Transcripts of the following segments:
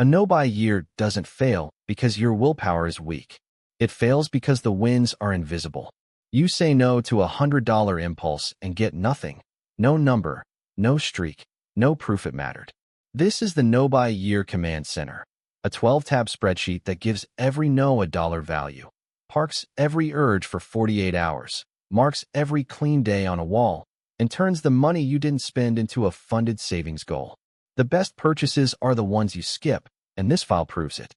A no-buy year doesn't fail because your willpower is weak. It fails because the wins are invisible. You say no to $100 impulse and get nothing. No number, no streak, no proof it mattered. This is the no-buy year command center, a 12-tab spreadsheet that gives every no a dollar value, parks every urge for 48 hours, marks every clean day on a wall, and turns the money you didn't spend into a funded savings goal. The best purchases are the ones you skip, and this file proves it.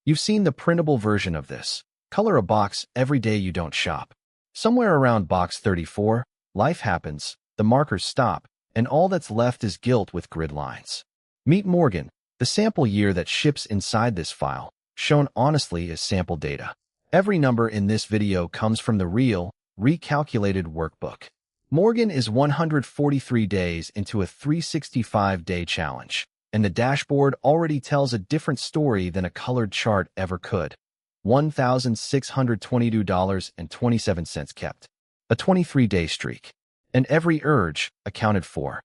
You've seen the printable version of this. Color a box every day you don't shop. Somewhere around box 34, life happens, the markers stop, and all that's left is guilt with grid lines. Meet Morgan, the sample year that ships inside this file, shown honestly as sample data. Every number in this video comes from the real, recalculated workbook. Morgan is 143 days into a 365-day challenge, and the dashboard already tells a different story than a colored chart ever could. $1,622.27 kept. A 23-day streak. And every urge accounted for.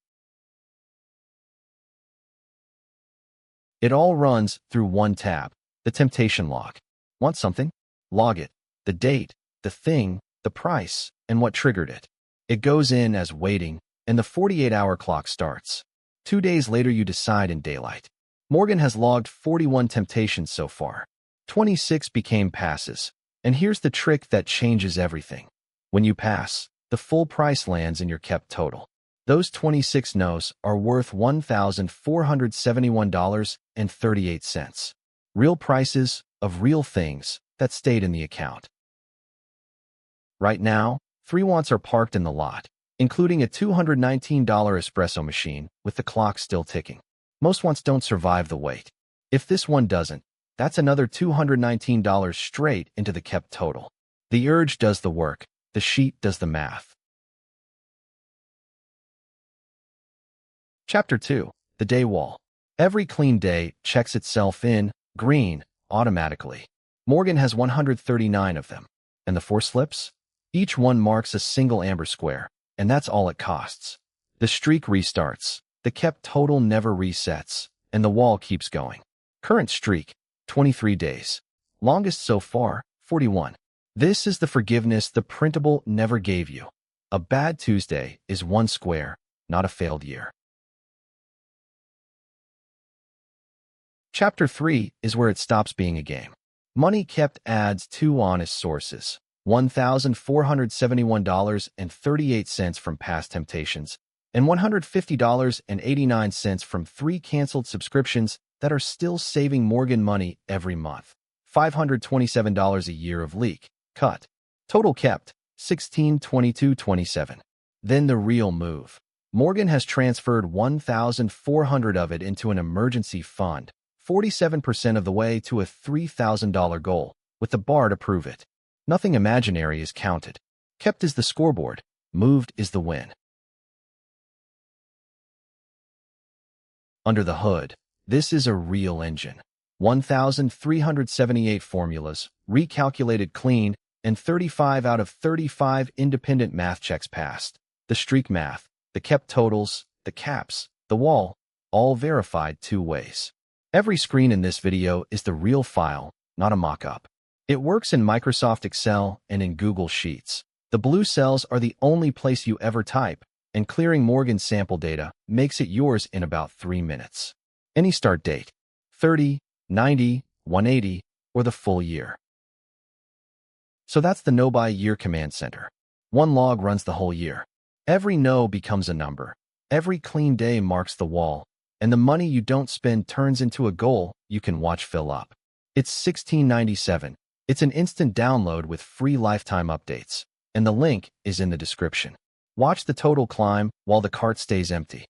It all runs through one tab, the temptation log. Want something? Log it. The date, the thing, the price, and what triggered it. It goes in as waiting, and the 48-hour clock starts. 2 days later you decide in daylight. Morgan has logged 41 temptations so far. 26 became passes. And here's the trick that changes everything. When you pass, the full price lands in your kept total. Those 26 no's are worth $1,471.38. Real prices of real things that stayed in the account. Right now, 3 wants are parked in the lot, including a $219 espresso machine with the clock still ticking. Most wants don't survive the wait. If this one doesn't, that's another $219 straight into the kept total. The urge does the work. The sheet does the math. Chapter 2. The Day Wall. Every clean day checks itself in, green, automatically. Morgan has 139 of them. And the 4 slips? Each one marks a single amber square, and that's all it costs. The streak restarts, the kept total never resets, and the wall keeps going. Current streak, 23 days. Longest so far, 41. This is the forgiveness the printable never gave you. A bad Tuesday is 1 square, not a failed year. Chapter 3 is where it stops being a game. Money kept adds 2 honest sources. $1,471.38 from past temptations, and $150.89 from 3 canceled subscriptions that are still saving Morgan money every month. $527 a year of leak. Cut. Total kept, $1,622.27. Then the real move. Morgan has transferred 1,400 of it into an emergency fund, 47% of the way to a $3,000 goal, with the bar to prove it. Nothing imaginary is counted. Kept is the scoreboard. Moved is the win. Under the hood, this is a real engine. 1,378 formulas, recalculated clean, and 35 out of 35 independent math checks passed. The streak math, the kept totals, the caps, the wall, all verified 2 ways. Every screen in this video is the real file, not a mock-up. It works in Microsoft Excel and in Google Sheets. The blue cells are the only place you ever type, and clearing Morgan's sample data makes it yours in about 3 minutes. Any start date, 30, 90, 180, or the full year. So that's the no-buy year command center. 1 log runs the whole year. Every no becomes a number. Every clean day marks the wall, and the money you don't spend turns into a goal you can watch fill up. It's $16.97. It's an instant download with free lifetime updates, and the link is in the description. Watch the total climb while the cart stays empty.